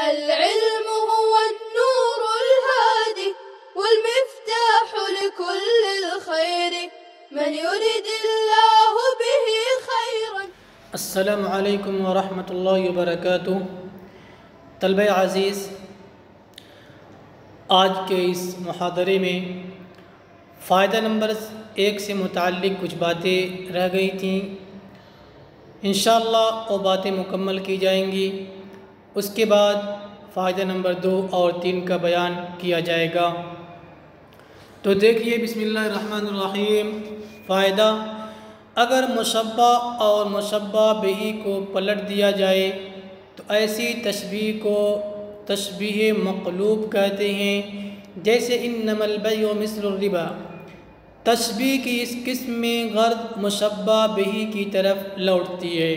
العلم هو النور الهادي والمفتاح لكل الخير من يرد الله به خيرا. السلام علیکم ورحمۃ اللہ وبرکاتہ. طلبہ عزیز، آج کے اس محاضرے میں فائدہ نمبر 1 سے متعلق کچھ باتیں رہ گئی تھیں. انشاءاللہ وہ باتیں مکمل کی جائیں گی. اس کے بعد فائدہ نمبر 2 اور 3 کا بیان کیا جائے گا. تو دیکھیے، بسم اللہ الرحمن الرحیم. فائدہ: اگر مشبہ اور مشبہ بہ کو پلٹ دیا جائے تو ایسی تشبیہ کو تشبیہ مقلوب کہتے ہیں. جیسے انما البیع مثل الربا. تشبیہ کی اس قسم میں غرض مشبہ بہ کی طرف لوٹتی ہے.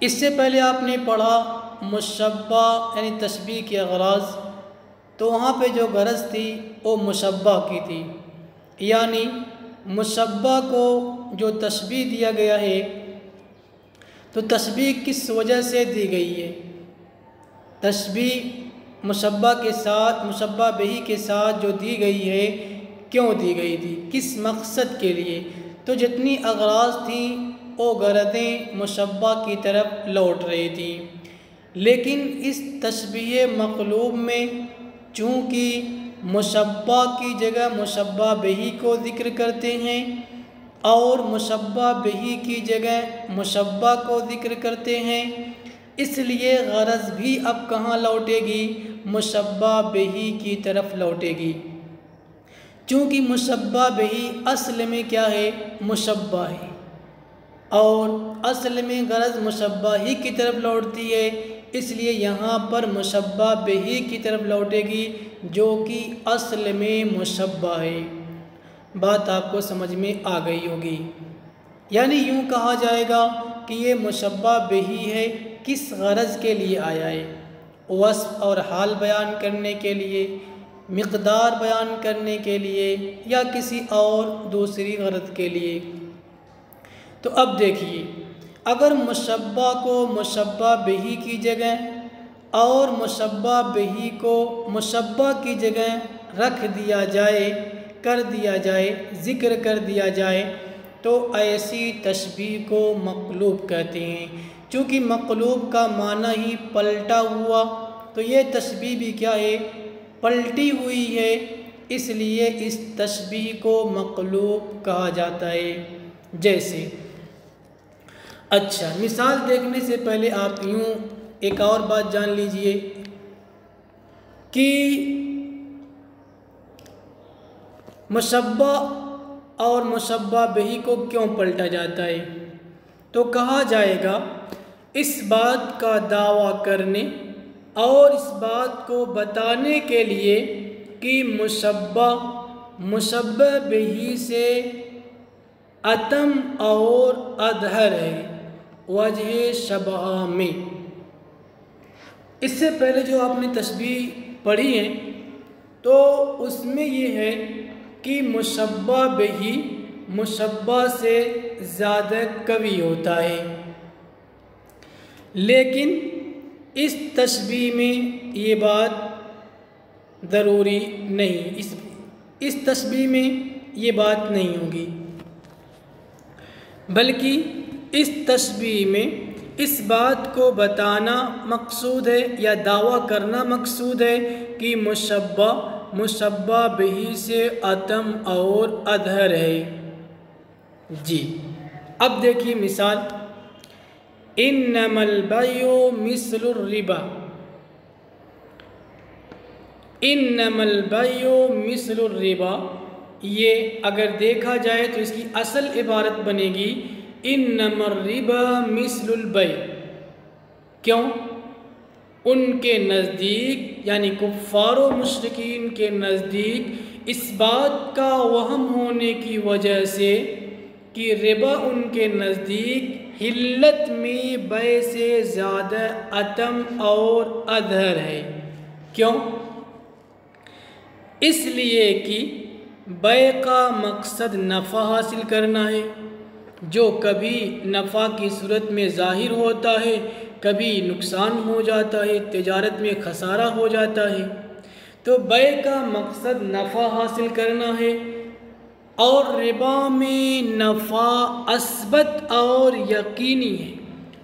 اس سے پہلے آپ نے پڑھا مشبہ یعنی تشبیہ کے اغراض، تو وہاں پہ جو غرض تھی وہ مشبہ کی تھی، یعنی مشبہ کو جو تشبیہ دیا گیا ہے تو تشبیہ کس وجہ سے دی گئی ہے. تشبیہ مشبہ کے ساتھ مشبہ بہ کے ساتھ جو دی گئی ہے، کیوں دی گئی تھی، کس مقصد کے لیے. تو جتنی اغراض تھیں وہ غرضیں مشبہ کی طرف لوٹ رہی تھیں. لیکن اس تشبیہ مقلوب میں چونکہ مشبہ کی جگہ مشبہ بہ کو ذکر کرتے ہیں اور مشبہ بہ کی جگہ مشبہ کو ذکر کرتے ہیں، اس لیے غرض بھی اب کہاں لوٹے گی، مشبہ بہ کی طرف لوٹے گی. چونکہ مشبہ بہ اصل میں کیا ہے، مشبہ ہے، اور اصل میں غرض مشبہ ہی کی طرف لوٹتی ہے، اس لیے یہاں پر مشبہ بہ کی طرف لوٹے گی جو کہ اصل میں مشبہ ہے. بات آپ کو سمجھ میں آ گئی ہوگی. یعنی یوں کہا جائے گا کہ یہ مشبہ بہ ہے، کس غرض کے لیے آیا ہے، وصف اور حال بیان کرنے کے لیے، مقدار بیان کرنے کے لیے، یا کسی اور دوسری غرض کے لیے. تو اب دیکھیے، اگر مشبہ کو مشبہ بہ کی جگہ اور مشبہ بہ کو مشبہ کی جگہ رکھ دیا جائے، کر دیا جائے، ذکر کر دیا جائے، تو ایسی تشبیہ کو مقلوب کہتے ہیں. چونکہ مقلوب کا معنی ہی پلٹا ہوا، تو یہ تشبیہ بھی کیا ہے، پلٹی ہوئی ہے، اس لیے اس تشبیہ کو مقلوب کہا جاتا ہے. جیسے اچھا، مثال دیکھنے سے پہلے آپ یوں ایک اور بات جان لیجئے کہ مشبہ اور مشبہ بہ کو کیوں پلٹا جاتا ہے. تو کہا جائے گا اس بات کا دعویٰ کرنے اور اس بات کو بتانے کے لیے کہ مشبہ مشبہ بہ سے اتم اور اظہر ہے وجہ شبہ میں. اس سے پہلے جو آپ نے تشبیہ پڑھی ہے تو اس میں یہ ہے کہ مشبہ بہ مشبہ سے زیادہ قوی ہوتا ہے. لیکن اس تشبیہ میں یہ بات ضروری نہیں، اس تشبیہ میں یہ بات نہیں ہوگی، بلکہ اس تشبیہ میں اس بات کو بتانا مقصود ہے یا دعویٰ کرنا مقصود ہے کہ مشبہ مشبہ بہ سے اتم اور اظہر ہے. جی اب دیکھیے مثال: انما البیع مثل الربا. انما البیع مثل الربا، یہ اگر دیکھا جائے تو اس کی اصل عبارت بنے گی انما الربا مثل البیع. کیوں؟ ان کے نزدیک یعنی کفار و مشرکین کے نزدیک اس بات کا وہم ہونے کی وجہ سے کہ ربا ان کے نزدیک حلت میں بیع سے زیادہ اتم اور اظہر ہے. کیوں؟ اس لیے کہ بیع کا مقصد نفع حاصل کرنا ہے، جو کبھی نفع کی صورت میں ظاہر ہوتا ہے، کبھی نقصان ہو جاتا ہے، تجارت میں خسارہ ہو جاتا ہے۔ تو بیع کا مقصد نفع حاصل کرنا ہے، اور ربا میں نفع اثبت اور یقینی ہے۔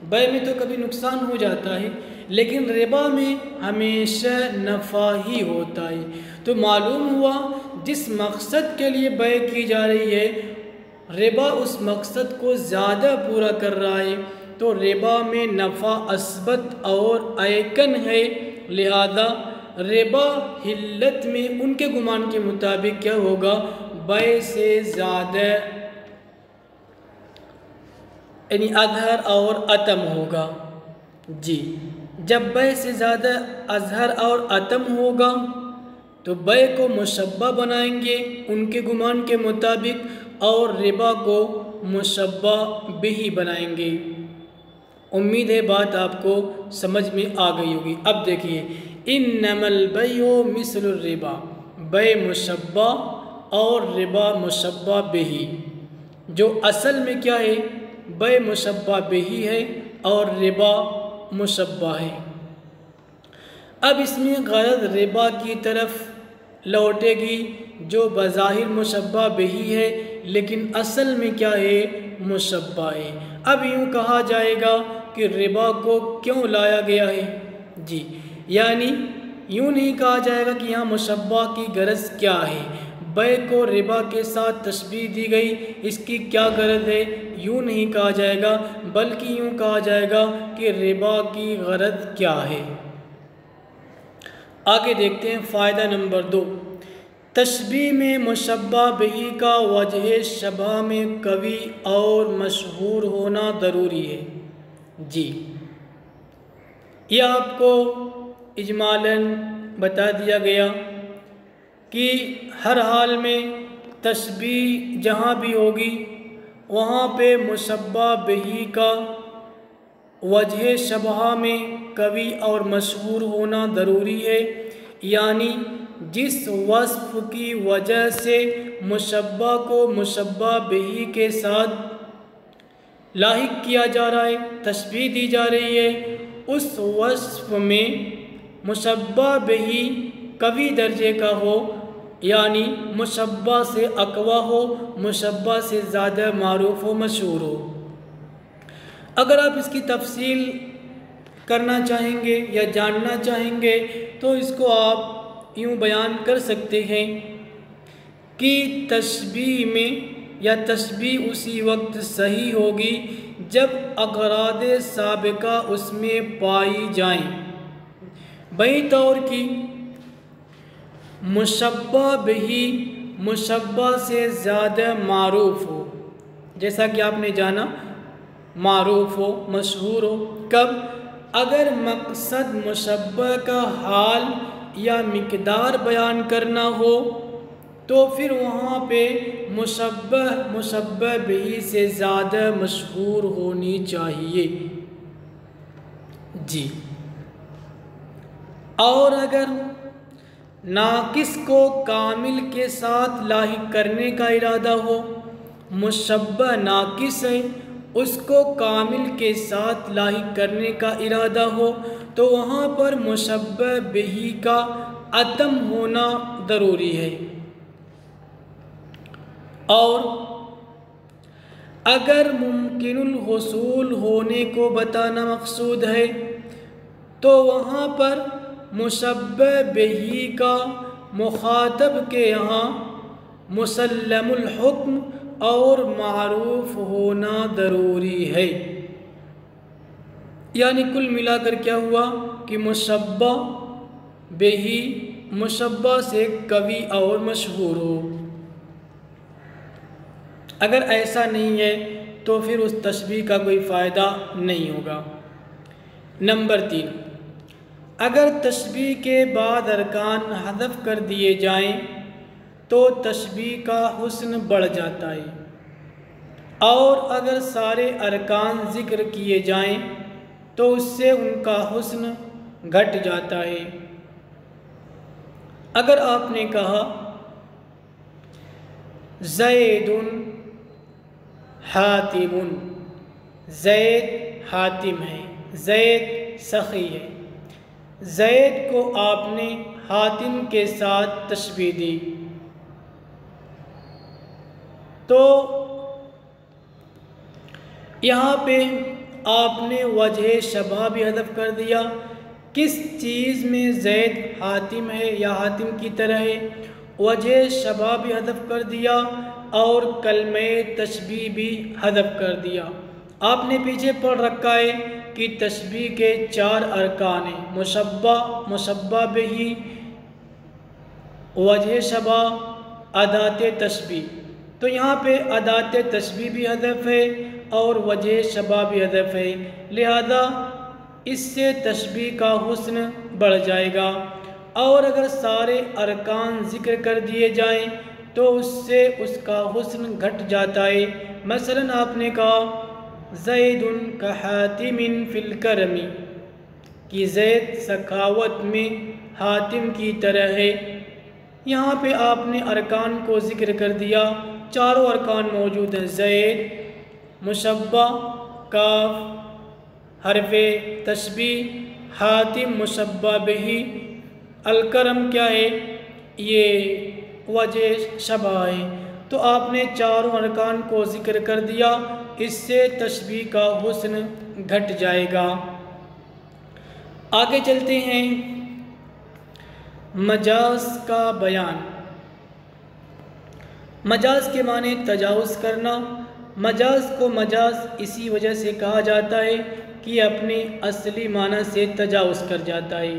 بیع میں تو کبھی نقصان ہو جاتا ہے، لیکن ربا میں ہمیشہ نفع ہی ہوتا ہے۔ تو معلوم ہوا جس مقصد کے لیے بیع کی جا رہی ہے، ربا اس مقصد کو زیادہ پورا کر رہا ہے، تو ربا میں نفع اثبت اور ایقن ہے، لہذا ربا حلت میں ان کے گمان کے مطابق کیا ہوگا؟ بیع سے زیادہ یعنی اظہر اور اتم ہوگا۔ جی، جب بیع سے زیادہ اظہر اور اتم ہوگا تو بیع کو مشبہ بنائیں گے ان کے گمان کے مطابق، اور ربا کو مشبہ بہ بنائیں گے۔ امید ہے بات آپ کو سمجھ میں آ گئی ہوگی۔ اب دیکھیے، انما البیع مثل الربا، بیع مشبہ اور ربا مشبہ بہ، جو اصل میں کیا ہے؟ بیع مشبہ بہ ہے اور ربا مشبہ ہے۔ اب اس میں غرض ربا کی طرف لوٹے گی، جو بظاہر مشبہ بہ ہے لیکن اصل میں کیا ہے؟ مشبہ ہے۔ اب یوں کہا جائے گا کہ ربا کو کیوں لایا گیا ہے؟ جی، یعنی یوں نہیں کہا جائے گا کہ یہاں مشبہ کی غرض کیا ہے، بیع کو ربا کے ساتھ تشبیہ دی گئی، اس کی کیا غرض ہے، یوں نہیں کہا جائے گا، بلکہ یوں کہا جائے گا کہ ربا کی غرض کیا ہے۔ آگے دیکھتے ہیں فائدہ نمبر 2، تشبیہ میں مشبہ بہ کا وجہ شبہ میں قوی اور مشہور ہونا ضروری ہے۔ جی، یہ آپ کو اجمالاً بتا دیا گیا کہ ہر حال میں تشبیہ جہاں بھی ہوگی وہاں پہ مشبہ بہ کا وجہ شبہ میں قوی اور مشہور ہونا ضروری ہے، یعنی جس وصف کی وجہ سے مشبہ کو مشبہ بہ کے ساتھ لاحق کیا جا رہا ہے، تشبیہ دی جا رہی ہے، اس وصف میں مشبہ بہ قوی درجے کا ہو، یعنی مشبہ سے اقویٰ ہو، مشبہ سے زیادہ معروف و مشہور ہو۔ اگر آپ اس کی تفصیل کرنا چاہیں گے یا جاننا چاہیں گے تو اس کو آپ یوں بیان کر سکتے ہیں کہ تشبیہ میں یا تشبیہ اسی وقت صحیح ہوگی جب اغراض سابقہ اس میں پائی جائیں۔ بہی طور کی مشبہ بہ مشبہ سے زیادہ معروف ہو، جیسا کہ آپ نے جانا، معروف ہو، مشہور ہو۔ کب؟ اگر مقصد مشبہ کا حال یا مقدار بیان کرنا ہو تو پھر وہاں پہ مشبہ بہ سے زیادہ مشہور ہونی چاہیے۔ جی، اور اگر ناقص کو کامل کے ساتھ لاحق کرنے کا ارادہ ہو، مشبہ ناقص ہے اس کو کامل کے ساتھ لاحق کرنے کا ارادہ ہو تو وہاں پر مشبہ بہ کا عدم ہونا ضروری ہے۔ اور اگر ممکن الحصول ہونے کو بتانا مقصود ہے تو وہاں پر مشبہ بہ کا مخاطب کے یہاں مسلم الحکم اور معروف ہونا ضروری ہے۔ یعنی کل ملا کر کیا ہوا کہ مشبہ بہ مشبہ سے قوی اور مشہور ہو۔ اگر ایسا نہیں ہے تو پھر اس تشبیہ کا کوئی فائدہ نہیں ہوگا۔ نمبر 3، اگر تشبیہ کے بعد ارکان حذف کر دیے جائیں تو تشبیہ کا حسن بڑھ جاتا ہے، اور اگر سارے ارکان ذکر کیے جائیں تو اس سے ان کا حسن گھٹ جاتا ہے۔ اگر آپ نے کہا زید حاتم، زید حاتم ہے، زید سخی ہے۔ زید کو آپ نے حاتم کے ساتھ تشبیہ دی، تو یہاں پہ آپ نے وجہ شبہ بھی حذف کر دیا۔ کس چیز میں زید حاتم ہے یا حاتم کی طرح ہے، وجہ شبہ بھی حذف کر دیا اور کلمہ تشبیہ بھی حذف کر دیا۔ آپ نے پیچھے پڑھ رکھا ہے کہ تشبیہ کے 4 ارکان ہیں، مشبہ، مشبہ بہ، وجہ شبہ، ادات تشبیہ۔ تو یہاں پہ ادات تشبیہ بھی حذف ہے اور وجہ شبہ بھی حذف ہے، لہذا اس سے تشبیہ کا حسن بڑھ جائے گا، اور اگر سارے ارکان ذکر کر دیے جائیں تو اس سے اس کا حسن گھٹ جاتا ہے۔ مثلا آپ نے کہا زید کحاتم فی الکرم، کہ زید سخاوت میں حاتم کی طرح ہے۔ یہاں پہ آپ نے ارکان کو ذکر کر دیا، چاروں ارکان موجود ہیں، زید، مشبہ، کاف حرف تشبیہ، حاتم مشبہ بہ، الکرم کیا ہے، یہ وجہ شبہ ہے۔ تو آپ نے چاروں ارکان کو ذکر کر دیا، اس سے تشبیہ کا حسن گھٹ جائے گا۔ آگے چلتے ہیں، مجاز کا بیان۔ مجاز کے معنی تجاوز کرنا۔ مجاز کو مجاز اسی وجہ سے کہا جاتا ہے کہ اپنے اصلی معنی سے تجاوز کر جاتا ہے۔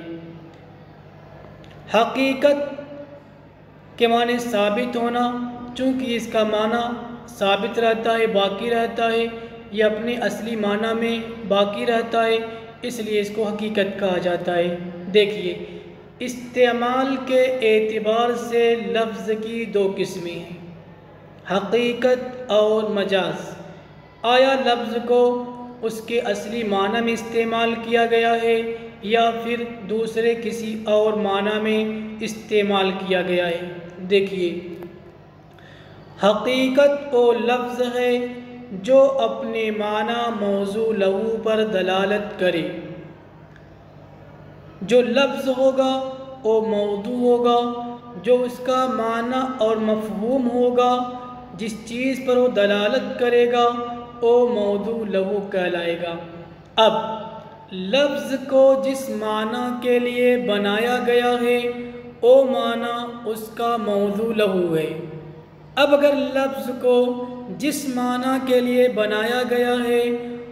حقیقت کے معنی ثابت ہونا، چونکہ اس کا معنی ثابت رہتا ہے، باقی رہتا ہے، یہ اپنے اصلی معنی میں باقی رہتا ہے، اس لیے اس کو حقیقت کہا جاتا ہے۔ دیکھیے، استعمال کے اعتبار سے لفظ کی 2 قسمیں ہیں، حقیقت اور مجاز۔ آیا لفظ کو اس کے اصلی معنی میں استعمال کیا گیا ہے یا پھر دوسرے کسی اور معنی میں استعمال کیا گیا ہے؟ دیکھیے، حقیقت وہ لفظ ہے جو اپنے معنی موضوع لہو پر دلالت کرے۔ جو لفظ ہوگا وہ موضوع ہوگا، جو اس کا معنی اور مفہوم ہوگا، جس چیز پر وہ دلالت کرے گا وہ موضوع لہو کہلائے گا۔ اب لفظ کو جس معنی کے لیے بنایا گیا ہے وہ معنی اس کا موضوع لہو ہے۔ اب اگر لفظ کو جس معنی کے لیے بنایا گیا ہے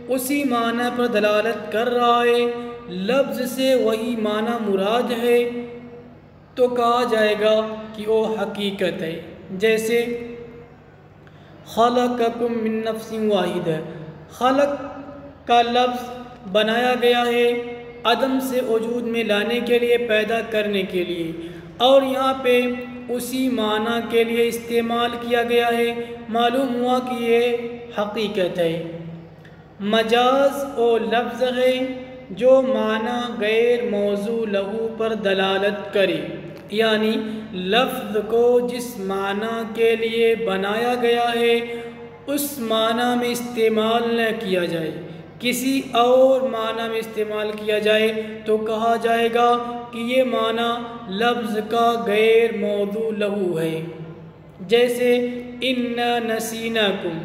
اسی معنی پر دلالت کر رہا ہے، لفظ سے وہی معنی مراد ہے، تو کہا جائے گا کہ وہ حقیقت ہے۔ جیسے خلقکم من نفس واحدہ، خلق کا لفظ بنایا گیا ہے عدم سے وجود میں لانے کے لیے، پیدا کرنے کے لیے، اور یہاں پہ اسی معنی کے لیے استعمال کیا گیا ہے، معلوم ہوا کہ یہ حقیقت ہے۔ مجاز وہ لفظ ہے جو معنی غیر موضوع لہو پر دلالت کرے، یعنی لفظ کو جس معنی کے لیے بنایا گیا ہے اس معنی میں استعمال نہ کیا جائے، کسی اور معنی میں استعمال کیا جائے تو کہا جائے گا کہ یہ معنی لفظ کا غیر موضوع لہو ہے۔ جیسے اِنَّا نَسِينَاكُمْ،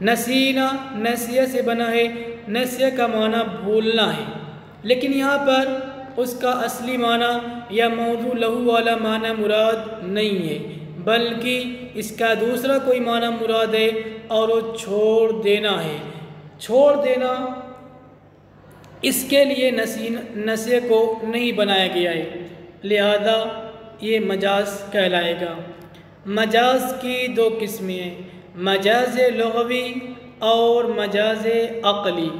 نسینا نسیہ سے بنا ہے، نسیہ کا معنی بھولنا ہے، لیکن یہاں پر اس کا اصلی معنی یا موضوع لہو والا معنی مراد نہیں ہے، بلکہ اس کا دوسرا کوئی معنی مراد ہے اور وہ چھوڑ دینا ہے۔ چھوڑ دینا، اس کے لیے نسیہ کو نہیں بنایا گیا ہے، لہذا یہ مجاز کہلائے گا۔ مجاز کی 2 قسمیں ہیں، مجاز لغوی اور مجاز عقلی۔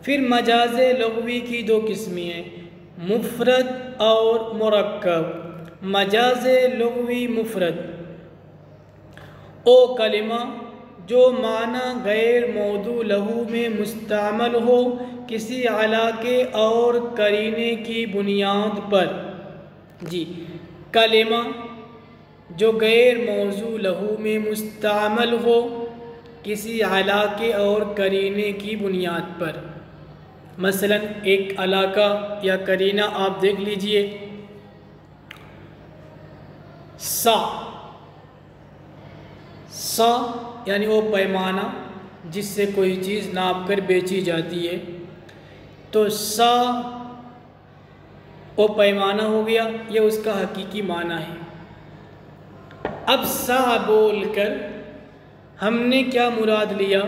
پھر مجاز لغوی کی 2 قسمیں ہیں، مفرد اور مرکب۔ مجاز لغوی مفرد، وہ کلمہ جو معنی غیر موضوع لہو میں مستعمل ہو کسی علاقے اور قرینے کی بنیاد پر۔ کلمہ جو غیر موضوع لہو میں مستعمل ہو کسی علاقے اور قرینے کی بنیاد پر۔ مثلا ایک علاقہ یا قرینہ آپ دیکھ لیجئے، سا یعنی وہ پیمانہ جس سے کوئی چیز ناپ کر بیچی جاتی ہے، تو سا وہ پیمانہ ہو گیا، یہ اس کا حقیقی معنی ہے۔ اب سا بول کر ہم نے کیا مراد لیا؟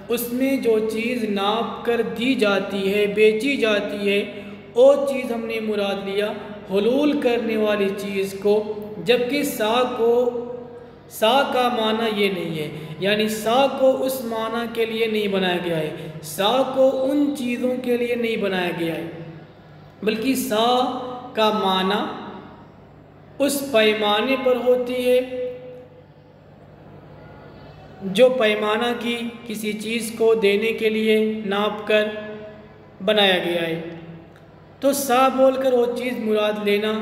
اس میں جو چیز ناپ کر دی جاتی ہے، بیچی جاتی ہے، وہ چیز ہم نے مراد لیا، حلول کرنے والی چیز کو، جبکہ سا کا معنی یہ نہیں ہے، یعنی سا کو اس معنی کے لیے نہیں بنایا گیا ہے، سا کو ان چیزوں کے لیے نہیں بنایا گیا ہے، بلکہ سا کا معنی اس پیمانے پر ہوتی ہے جو پیمانہ کی کسی چیز کو دینے کے لیے ناپ کر بنایا گیا ہے۔ تو سا بول کر وہ چیز مراد لینا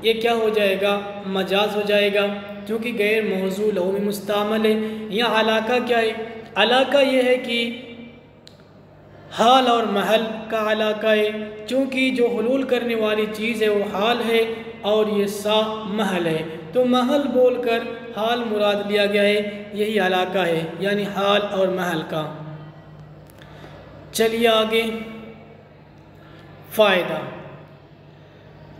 یہ کیا ہو جائے گا؟ مجاز ہو جائے گا، کیونکہ غیر موضوع لہو میں مستعمل ہے۔ یہاں علاقہ کیا ہے؟ علاقہ یہ ہے کہ حال اور محل کا علاقہ ہے، چونکہ جو حلول کرنے والی چیز ہے وہ حال ہے اور یہ سا محل ہے، تو محل بول کر حال مراد لیا گیا ہے، یہی علاقہ ہے، یعنی حال اور محل کا۔ چلیے آگے، فائدہ۔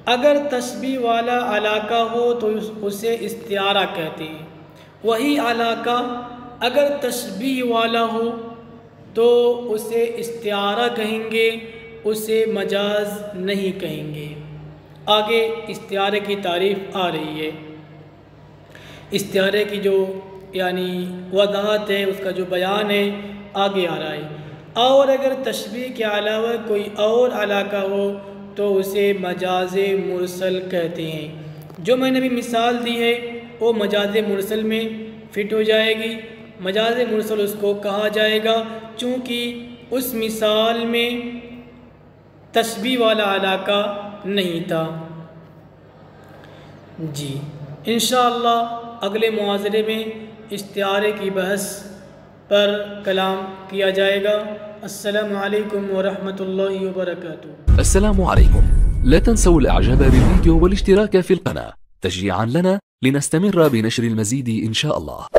اگر تشبیہ والا علاقہ ہو تو اسے استعارہ کہتے ہیں، وہی علاقہ اگر تشبیہ والا ہو تو اسے استعارہ کہیں گے، اسے مجاز نہیں کہیں گے۔ آگے استعارے کی تعریف آ رہی ہے، استعارے کی جو یعنی وضاحت ہے، اس کا جو بیان ہے آگے آ رہا ہے۔ اور اگر تشبیہ کے علاوہ کوئی اور علاقہ ہو تو اسے مجاز مرسل کہتے ہیں۔ جو میں نے ابھی مثال دی ہے وہ مجاز مرسل میں فٹ ہو جائے گی، مجاز مرسل اس کو کہا جائے گا، چونکہ اس مثال میں تشبیہ والا علاقہ نہیں تھا۔ جی انشاءاللہ اگلے محاضرے میں استعارے کی بحث پر کلام کیا جائے گا۔ السلام علیکم ورحمۃ اللہ وبرکاتہ۔ السلام عليكم، لا تنسوا الاعجاب بالفيديو والاشتراك في القناة تشجيعا لنا لنستمر بنشر المزيد إن شاء الله.